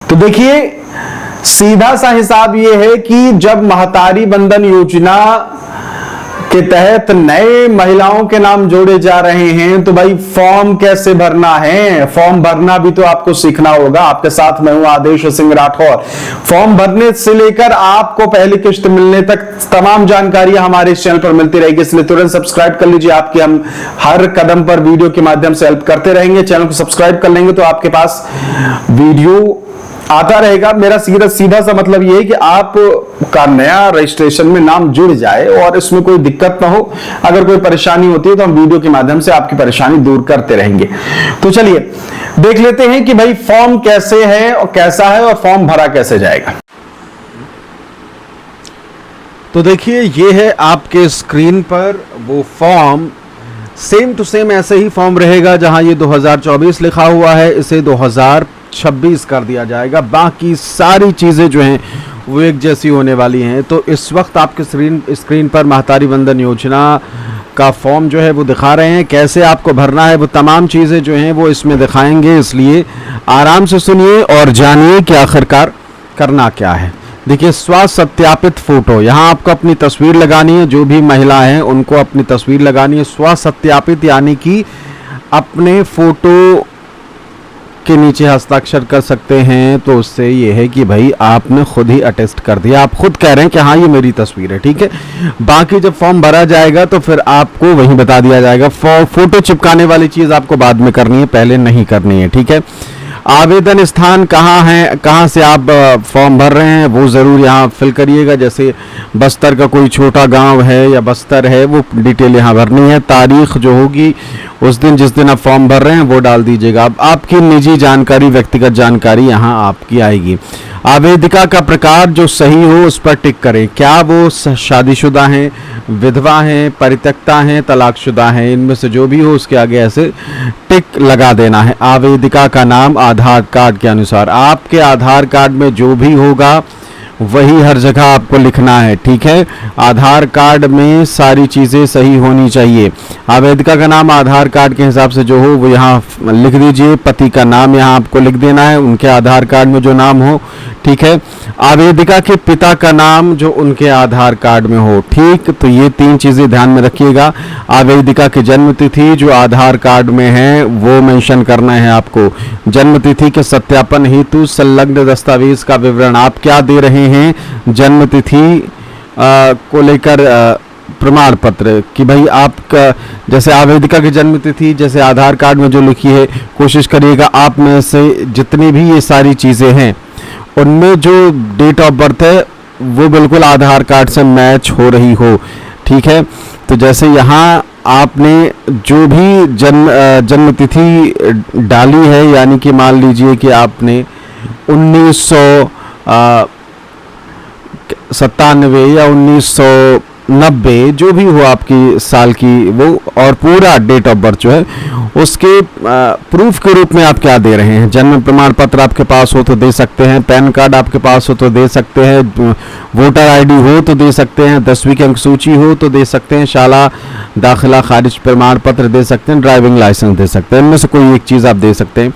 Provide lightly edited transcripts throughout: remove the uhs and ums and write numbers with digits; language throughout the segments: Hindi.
तो देखिए, सीधा सा हिसाब यह है कि जब महतारी बंधन योजना के तहत नए महिलाओं के नाम जोड़े जा रहे हैं, तो भाई फॉर्म कैसे भरना है, फॉर्म भरना भी तो आपको सीखना होगा। आपके साथ मैं हूं आदेश सिंह राठौर। फॉर्म भरने से लेकर आपको पहली किस्त मिलने तक तमाम जानकारियां हमारे इस चैनल पर मिलती रहेगी, इसलिए तुरंत सब्सक्राइब कर लीजिए। आपकी हम हर कदम पर वीडियो के माध्यम से हेल्प करते रहेंगे। चैनल को सब्सक्राइब कर लेंगे तो आपके पास वीडियो आता रहेगा। मेरा सीधा सा मतलब यह है कि आपका नया रजिस्ट्रेशन में नाम जुड़ जाए और इसमें कोई दिक्कत ना हो। अगर कोई परेशानी होती है तो हम वीडियो के माध्यम से आपकी परेशानी दूर करते रहेंगे। तो चलिए देख लेते हैं कि भाई फॉर्म कैसे है और कैसा है और फॉर्म भरा कैसे जाएगा। तो देखिए, ये है आपके स्क्रीन पर वो फॉर्म। सेम टू सेम ऐसे ही फॉर्म रहेगा। जहां ये 2024 लिखा हुआ है, इसे 2026 कर दिया जाएगा। बाकी सारी चीज़ें जो हैं वो एक जैसी होने वाली हैं। तो इस वक्त आपके स्क्रीन पर महतारी बंधन योजना का फॉर्म जो है वो दिखा रहे हैं। कैसे आपको भरना है वो तमाम चीज़ें जो हैं वो इसमें दिखाएंगे, इसलिए आराम से सुनिए और जानिए कि आखिरकार करना क्या है। देखिए, स्वास्थ्य सत्यापित फोटो, यहाँ आपको अपनी तस्वीर लगानी है। जो भी महिला हैं उनको अपनी तस्वीर लगानी है। स्वास्थ्य सत्यापित यानी कि अपने फोटो के नीचे हस्ताक्षर कर सकते हैं। तो उससे ये है कि भाई आपने खुद ही अटेस्ट कर दिया, आप खुद कह रहे हैं कि हाँ ये मेरी तस्वीर है, ठीक है। बाकी जब फॉर्म भरा जाएगा तो फिर आपको वही बता दिया जाएगा। फोटो चिपकाने वाली चीज़ आपको बाद में करनी है, पहले नहीं करनी है, ठीक है। आवेदन स्थान कहाँ है, कहाँ से आप फॉर्म भर रहे हैं वो ज़रूर यहाँ फिल करिएगा। जैसे बस्तर का कोई छोटा गांव है या बस्तर है, वो डिटेल यहाँ भरनी है। तारीख जो होगी उस दिन जिस दिन आप फॉर्म भर रहे हैं वो डाल दीजिएगा। अब आपकी निजी जानकारी, व्यक्तिगत जानकारी यहाँ आपकी आएगी। आवेदिका का प्रकार जो सही हो उस पर टिक करें। क्या वो शादीशुदा हैं, विधवा हैं, परित्यक्ता हैं, तलाकशुदा हैं, इनमें से जो भी हो उसके आगे ऐसे टिक लगा देना है। आवेदिका का नाम आधार कार्ड के अनुसार, आपके आधार कार्ड में जो भी होगा वही हर जगह आपको लिखना है, ठीक है। आधार कार्ड में सारी चीज़ें सही होनी चाहिए। आवेदिका का नाम आधार कार्ड के हिसाब से जो हो वो यहाँ लिख दीजिए। पति का नाम यहाँ आपको लिख देना है, उनके आधार कार्ड में जो नाम हो, ठीक है। आवेदिका के पिता का नाम जो उनके आधार कार्ड में हो, ठीक। तो ये तीन चीज़ें ध्यान में रखिएगा। आवेदिका की जन्म तिथि जो आधार कार्ड में है वो मेंशन करना है आपको। जन्म तिथि के सत्यापन हेतु संलग्न दस्तावेज का विवरण आप क्या दे रहे हैं, जन्म तिथि को लेकर प्रमाण पत्र कि भाई आपका, जैसे आवेदिका की जन्म तिथि जैसे आधार कार्ड में जो लिखी है, कोशिश करिएगा आप में से जितनी भी ये सारी चीज़ें हैं उनमें जो डेट ऑफ बर्थ है वो बिल्कुल आधार कार्ड से मैच हो रही हो, ठीक है। तो जैसे यहाँ आपने जो भी जन्म तिथि डाली है, यानी कि मान लीजिए कि आपने 1997 या 1990 जो भी हो आपकी साल की वो, और पूरा डेट ऑफ बर्थ जो है उसके प्रूफ के रूप में आप क्या दे रहे हैं। जन्म प्रमाण पत्र आपके पास हो तो दे सकते हैं, पैन कार्ड आपके पास हो तो दे सकते हैं, वोटर आईडी हो तो दे सकते हैं, 10वीं की अंक सूची हो तो दे सकते हैं, शाला दाखिला खारिज प्रमाण पत्र दे सकते हैं, ड्राइविंग लाइसेंस दे सकते हैं। इनमें से कोई एक चीज़ आप दे सकते हैं।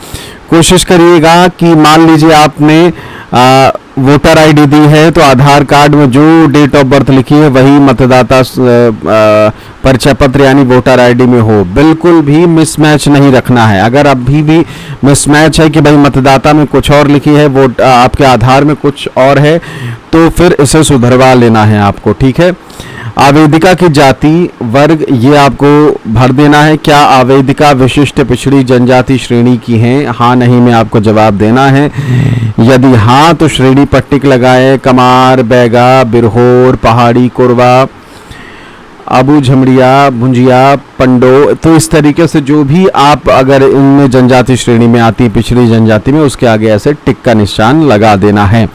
कोशिश करिएगा कि मान लीजिए आपने वोटर आईडी दी है तो आधार कार्ड में जो डेट ऑफ बर्थ लिखी है वही मतदाता परिचय पत्र यानी वोटर आईडी में हो। बिल्कुल भी मिसमैच नहीं रखना है। अगर अभी भी मिसमैच है कि भाई मतदाता में कुछ और लिखी है, वोट आपके आधार में कुछ और है, तो फिर इसे सुधरवा लेना है आपको, ठीक है। आवेदिका की जाति वर्ग ये आपको भर देना है। क्या आवेदिका विशिष्ट पिछड़ी जनजाति श्रेणी की हैं, हाँ नहीं में आपको जवाब देना है। यदि हाँ तो श्रेणी पर टिक लगाएं। कमार, बैगा, बिरहोर, पहाड़ी, कोरवा, आबू झमड़िया, भुंजिया, पंडो, तो इस तरीके से जो भी आप अगर इनमें जनजाति श्रेणी में आती है, पिछड़ी जनजाति में, उसके आगे ऐसे टिक का निशान लगा देना है।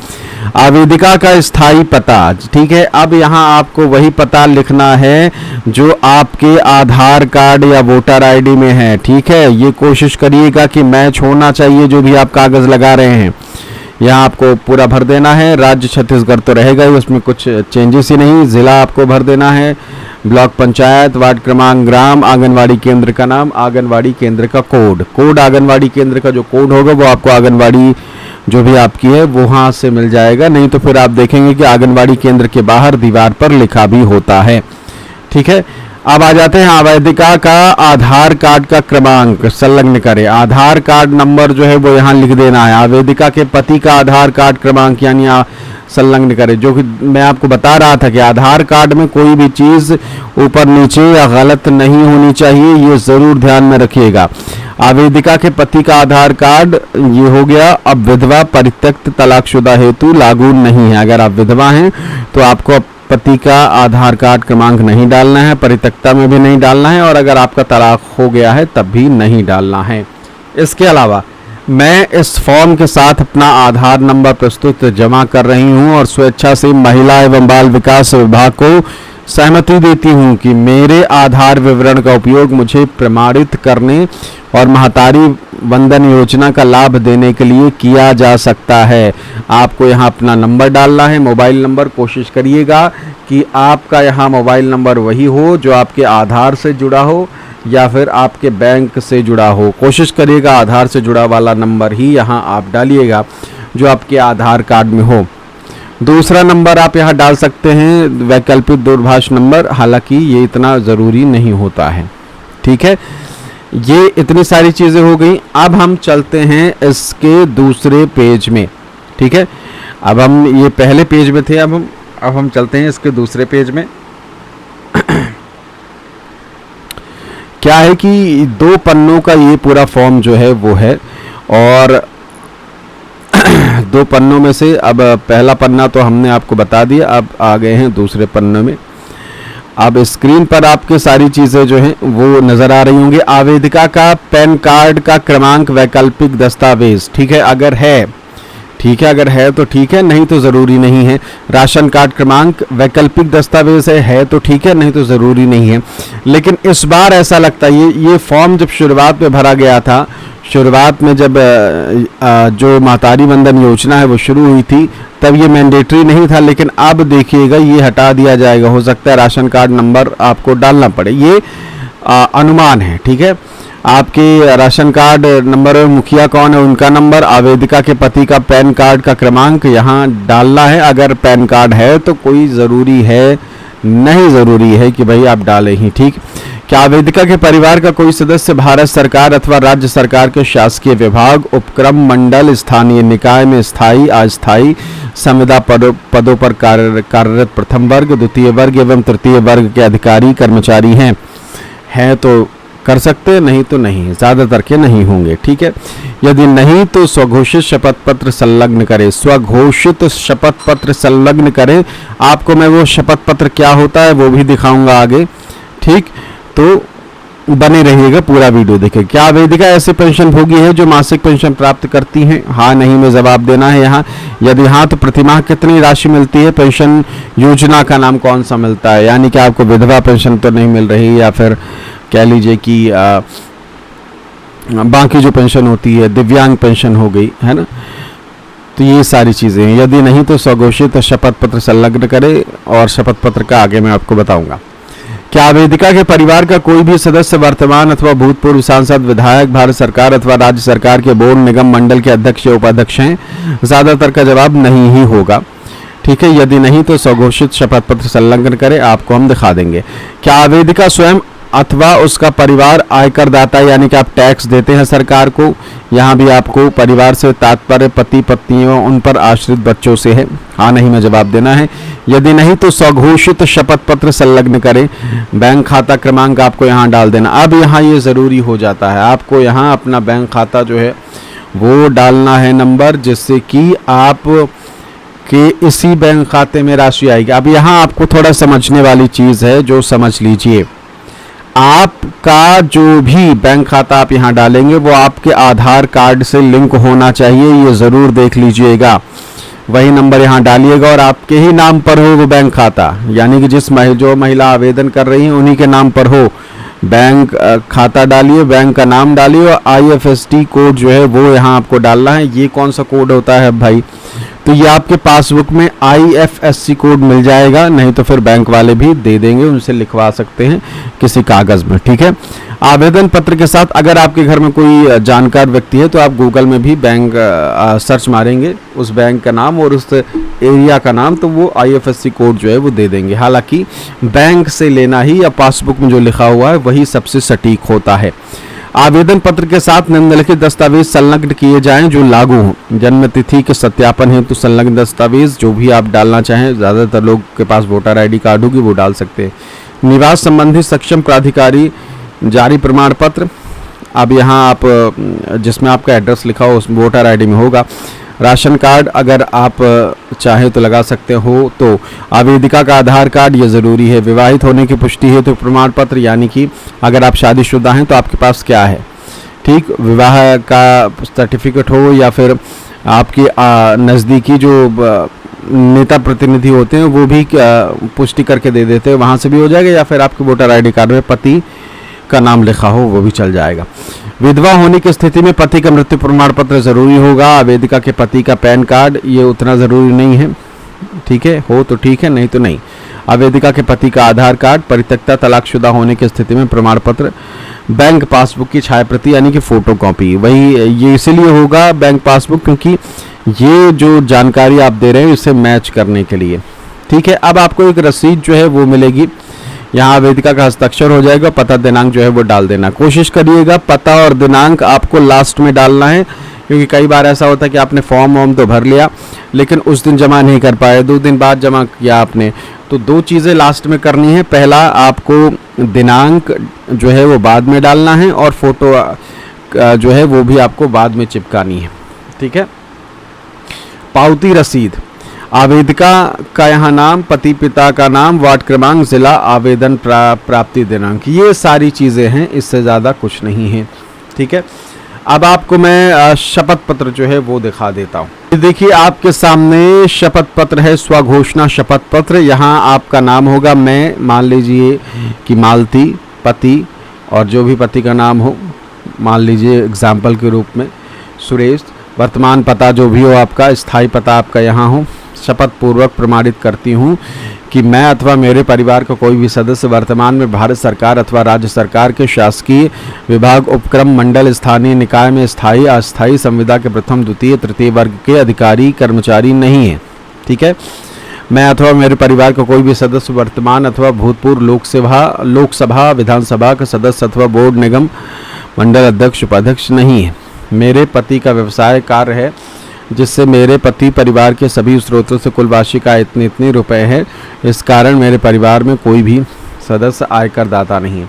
आवेदिका का स्थायी पता, ठीक है। अब यहाँ आपको वही पता लिखना है जो आपके आधार कार्ड या वोटर आईडी में है, ठीक है। ये कोशिश करिएगा कि मैच होना चाहिए जो भी आप कागज़ लगा रहे हैं। यहाँ आपको पूरा भर देना है। राज्य छत्तीसगढ़ तो रहेगा ही, उसमें कुछ चेंजेस ही नहीं। ज़िला आपको भर देना है, ब्लॉक पंचायत, वार्ड क्रमांक, ग्राम, आंगनवाड़ी केंद्र का नाम, आंगनवाड़ी केंद्र का कोड। आंगनवाड़ी केंद्र का जो कोड होगा वो आपको आंगनवाड़ी जो भी आपकी है वो वहाँ से मिल जाएगा, नहीं तो फिर आप देखेंगे कि आंगनबाड़ी केंद्र के बाहर दीवार पर लिखा भी होता है। ठीक है, अब आ जाते हैं आवेदिका का आधार कार्ड का क्रमांक संलग्न करें। आधार कार्ड नंबर जो है वो यहाँ लिख देना है। आवेदिका के पति का आधार कार्ड क्रमांक यानी संलग्न करें, जो कि मैं आपको बता रहा था कि आधार कार्ड में कोई भी चीज़ ऊपर नीचे या गलत नहीं होनी चाहिए, ये ज़रूर ध्यान में रखिएगा। आवेदिका के पति का आधार कार्ड ये हो गया। अब विधवा, परित्यक्त, तलाकशुदा हेतु लागू नहीं है। अगर आप विधवा हैं तो आपको पति का आधार कार्ड क्रमांक नहीं डालना है, परित्यक्ता में भी नहीं डालना है, और अगर आपका तलाक हो गया है तब भी नहीं डालना है। इसके अलावा मैं इस फॉर्म के साथ अपना आधार नंबर प्रस्तुत जमा कर रही हूं और स्वेच्छा से महिला एवं बाल विकास विभाग को सहमति देती हूं कि मेरे आधार विवरण का उपयोग मुझे प्रमाणित करने और महतारी वंदन योजना का लाभ देने के लिए किया जा सकता है। आपको यहाँ अपना नंबर डालना है, मोबाइल नंबर। कोशिश करिएगा कि आपका यहाँ मोबाइल नंबर वही हो जो आपके आधार से जुड़ा हो या फिर आपके बैंक से जुड़ा हो। कोशिश करिएगा आधार से जुड़ा वाला नंबर ही यहाँ आप डालिएगा जो आपके आधार कार्ड में हो। दूसरा नंबर आप यहाँ डाल सकते हैं वैकल्पिक दूरभाष नंबर, हालांकि ये इतना ज़रूरी नहीं होता है। ठीक है, ये इतनी सारी चीज़ें हो गई। अब हम चलते हैं इसके दूसरे पेज में। ठीक है, अब हम ये पहले पेज में थे, अब हम चलते हैं इसके दूसरे पेज में। क्या है कि 2 पन्नों का ये पूरा फॉर्म जो है वो है, और 2 पन्नों में से अब पहला पन्ना तो हमने आपको बता दिया, अब आ गए हैं दूसरे पन्ने में। अब स्क्रीन पर आपके सारी चीज़ें जो हैं वो नज़र आ रही होंगी। आवेदिका का पैन कार्ड का क्रमांक वैकल्पिक दस्तावेज, ठीक है, अगर है ठीक है, अगर है तो ठीक है, नहीं तो ज़रूरी नहीं है। राशन कार्ड क्रमांक वैकल्पिक दस्तावेज है तो ठीक है, नहीं तो ज़रूरी नहीं है। लेकिन इस बार ऐसा लगता है ये फॉर्म जब शुरुआत में भरा गया था, शुरुआत में जब जो महतारी वंदन योजना है वो शुरू हुई थी, तब ये मैंडेटरी नहीं था, लेकिन अब देखिएगा ये हटा दिया जाएगा। हो सकता है राशन कार्ड नंबर आपको डालना पड़े, ये अनुमान है। ठीक है, आपके राशन कार्ड नंबर में मुखिया कौन है उनका नंबर, आवेदिका के पति का पैन कार्ड का क्रमांक यहाँ डालना है। अगर पैन कार्ड है तो कोई ज़रूरी है, नहीं ज़रूरी है कि भाई आप डालें ही। ठीक, क्या आवेदिका के परिवार का कोई सदस्य भारत सरकार अथवा राज्य सरकार के शासकीय विभाग, उपक्रम, मंडल, स्थानीय निकाय में स्थायी, अस्थायी, संविदा पदों पर कार्यरत प्रथम वर्ग, द्वितीय वर्ग एवं तृतीय वर्ग के अधिकारी कर्मचारी हैं तो कर सकते, नहीं तो नहीं, ज़्यादातर के नहीं होंगे। ठीक है, यदि नहीं तो स्वघोषित शपथ पत्र संलग्न करें। स्वघोषित शपथ पत्र संलग्न करें। आपको मैं वो शपथ पत्र क्या होता है वो भी दिखाऊंगा आगे। ठीक, तो बने रहिएगा, पूरा वीडियो देखें। क्या आवेदिका ऐसे पेंशन भोगी है जो मासिक पेंशन प्राप्त करती हैं? हाँ नहीं में जवाब देना है यहाँ। यदि हाँ तो प्रतिमाह कितनी राशि मिलती है? पेंशन योजना का नाम कौन सा मिलता है? यानी कि आपको विधवा पेंशन तो नहीं मिल रही, या फिर कह लीजिए कि बाकी जो पेंशन होती है, दिव्यांग पेंशन हो गई है ना, तो ये सारी चीज़ें हैं। यदि नहीं तो स्वघोषित शपथ पत्र संलग्न करें, और शपथ पत्र का आगे मैं आपको बताऊंगा। क्या आवेदिका के परिवार का कोई भी सदस्य वर्तमान अथवा भूतपूर्व सांसद, विधायक, भारत सरकार अथवा राज्य सरकार के बोर्ड, निगम, मंडल के अध्यक्ष या उपाध्यक्ष हैं? ज़्यादातर का जवाब नहीं ही होगा। ठीक है, यदि नहीं तो स्वघोषित शपथ पत्र संलग्न करें, आपको हम दिखा देंगे। क्या आवेदिका स्वयं अथवा उसका परिवार आयकर दाता, यानी कि आप टैक्स देते हैं सरकार को? यहाँ भी आपको परिवार से तात्पर्य पति, पत्नी एवं उन पर आश्रित बच्चों से है। हाँ नहीं में जवाब देना है। यदि नहीं तो स्वघोषित शपथ पत्र संलग्न करें। बैंक खाता क्रमांक आपको यहाँ डाल देना। अब यहाँ ये ज़रूरी हो जाता है, आपको यहाँ अपना बैंक खाता जो है वो डालना है नंबर, जिससे कि आप के इसी बैंक खाते में राशि आएगी। अब यहाँ आपको थोड़ा समझने वाली चीज़ है, जो समझ लीजिए। आपका जो भी बैंक खाता आप यहाँ डालेंगे वो आपके आधार कार्ड से लिंक होना चाहिए, ये ज़रूर देख लीजिएगा। वही नंबर यहाँ डालिएगा और आपके ही नाम पर हो वो बैंक खाता, यानी कि जो महिला आवेदन कर रही है उन्हीं के नाम पर हो। बैंक खाता डालिए, बैंक का नाम डालिए, और IFSC कोड जो है वो यहाँ आपको डालना है। ये कौन सा कोड होता है भाई? तो ये आपके पासबुक में IFSC कोड मिल जाएगा, नहीं तो फिर बैंक वाले भी दे देंगे, उनसे लिखवा सकते हैं किसी कागज़ में, ठीक है। आवेदन पत्र के साथ अगर आपके घर में कोई जानकार व्यक्ति है तो आप गूगल में भी बैंक सर्च मारेंगे उस बैंक का नाम और उस एरिया का नाम, तो वो IFSC कोड जो है वो दे देंगे। हालांकि बैंक से लेना ही या पासबुक में जो लिखा हुआ है वही सबसे सटीक होता है। आवेदन पत्र के साथ निम्नलिखित दस्तावेज संलग्न किए जाएं जो लागू हों। जन्म तिथि के सत्यापन हेतु संलग्न दस्तावेज जो भी आप डालना चाहें, ज़्यादातर लोग के पास वोटर ID कार्ड होगी वो डाल सकते हैं। निवास संबंधी सक्षम प्राधिकारी जारी प्रमाण पत्र, अब यहाँ आप जिसमें आपका एड्रेस लिखा हो उस वोटर ID में होगा। राशन कार्ड अगर आप चाहें तो लगा सकते हो। तो आवेदिका का आधार कार्ड ये ज़रूरी है। विवाहित होने की पुष्टि है तो प्रमाण पत्र, यानी कि अगर आप शादीशुदा हैं तो आपके पास क्या है, ठीक, विवाह का सर्टिफिकेट हो या फिर आपकी नज़दीकी जो नेता प्रतिनिधि होते हैं वो भी पुष्टि करके दे देते हैं, वहाँ से भी हो जाएगा, या फिर आपके वोटर ID कार्ड में पति का नाम लिखा हो वो भी चल जाएगा। विधवा होने की स्थिति में पति का मृत्यु प्रमाण पत्र जरूरी होगा। आवेदिका के पति का पैन कार्ड ये उतना ज़रूरी नहीं है, ठीक है, हो तो ठीक है, नहीं तो नहीं। आवेदिका के पति का आधार कार्ड, परित्यक्ता तलाकशुदा होने की स्थिति में प्रमाण पत्र, बैंक पासबुक की छायाप्रति यानी कि फ़ोटो कॉपी, वही ये इसीलिए होगा बैंक पासबुक क्योंकि ये जो जानकारी आप दे रहे हैं इसे मैच करने के लिए, ठीक है। अब आपको एक रसीद जो है वो मिलेगी, यहाँ आवेदिका का हस्ताक्षर हो जाएगा, पता दिनांक जो है वो डाल देना। कोशिश करिएगा पता और दिनांक आपको लास्ट में डालना है, क्योंकि कई बार ऐसा होता है कि आपने फॉर्म तो भर लिया लेकिन उस दिन जमा नहीं कर पाए, 2 दिन बाद जमा किया आपने, तो 2 चीज़ें लास्ट में करनी है। पहला आपको दिनांक जो है वो बाद में डालना है और फोटो जो है वो भी आपको बाद में चिपकानी है, ठीक है। पावती रसीद, आवेदिका का यहाँ नाम, पति पिता का नाम, वार्ड क्रमांक, जिला, आवेदन प्राप्ति दिनांक, ये सारी चीज़ें हैं, इससे ज़्यादा कुछ नहीं है, ठीक है। अब आपको मैं शपथ पत्र जो है वो दिखा देता हूँ। देखिए आपके सामने शपथ पत्र है, स्वघोषणा शपथ पत्र। यहाँ आपका नाम होगा, मैं मान लीजिए कि मालती, पति और जो भी पति का नाम हो, मान लीजिए एग्जाम्पल के रूप में सुरेश। वर्तमान पता जो भी हो आपका, स्थायी पता आपका यहाँ हो। शपथ पूर्वक प्रमाणित करती हूँ कि मैं अथवा मेरे परिवार का कोई भी सदस्य वर्तमान में भारत सरकार अथवा राज्य सरकार के शासकीय विभाग, उपक्रम, मंडल, स्थानीय निकाय में स्थायी, अस्थायी, संविदा के प्रथम, द्वितीय, तृतीय वर्ग के अधिकारी, कर्मचारी नहीं है, ठीक है। मैं अथवा मेरे परिवार का कोई भी सदस्य वर्तमान अथवा भूतपूर्व लोकसभा, विधानसभा का सदस्य अथवा बोर्ड, निगम, मंडल अध्यक्ष, उपाध्यक्ष नहीं है। मेरे पति का व्यवसाय कार्य है जिससे मेरे पति परिवार के सभी स्रोतों से कुल वार्षिक आय इतने रुपए है। इस कारण मेरे परिवार में कोई भी सदस्य आयकर दाता नहीं है।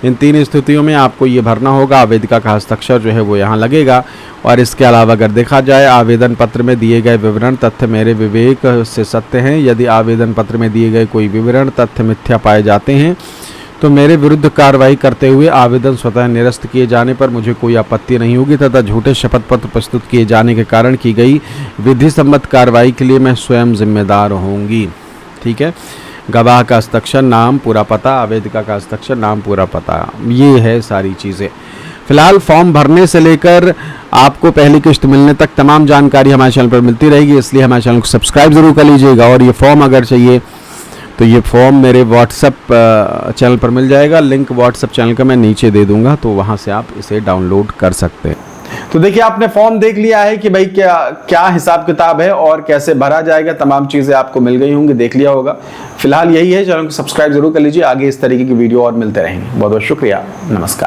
इन 3 स्थितियों में आपको ये भरना होगा। आवेदिका का हस्ताक्षर जो है वो यहाँ लगेगा। और इसके अलावा अगर देखा जाए आवेदन पत्र में दिए गए विवरण तथ्य मेरे विवेक से सत्य हैं। यदि आवेदन पत्र में दिए गए कोई विवरण तथ्य मिथ्या पाए जाते हैं तो मेरे विरुद्ध कार्रवाई करते हुए आवेदन स्वतः निरस्त किए जाने पर मुझे कोई आपत्ति नहीं होगी तथा झूठे शपथ पत्र प्रस्तुत किए जाने के कारण की गई विधि सम्मत कार्रवाई के लिए मैं स्वयं जिम्मेदार होंगी, ठीक है। गवाह का हस्ताक्षर, नाम, पूरा पता, आवेदिका का हस्ताक्षर, नाम, पूरा पता, ये है सारी चीज़ें। फिलहाल फॉर्म भरने से लेकर आपको पहली किस्त मिलने तक तमाम जानकारी हमारे चैनल पर मिलती रहेगी, इसलिए हमारे चैनल को सब्सक्राइब ज़रूर कर लीजिएगा। और ये फॉर्म अगर चाहिए तो ये फॉर्म मेरे व्हाट्सएप चैनल पर मिल जाएगा। लिंक व्हाट्सएप चैनल का मैं नीचे दे दूंगा, तो वहाँ से आप इसे डाउनलोड कर सकते हैं। तो देखिए आपने फॉर्म देख लिया है कि भाई क्या हिसाब किताब है और कैसे भरा जाएगा, तमाम चीज़ें आपको मिल गई होंगी, देख लिया होगा। फिलहाल यही है, चैनल को सब्सक्राइब जरूर कर लीजिए। आगे इस तरीके की वीडियो और मिलते रहेंगे। बहुत बहुत शुक्रिया, नमस्कार।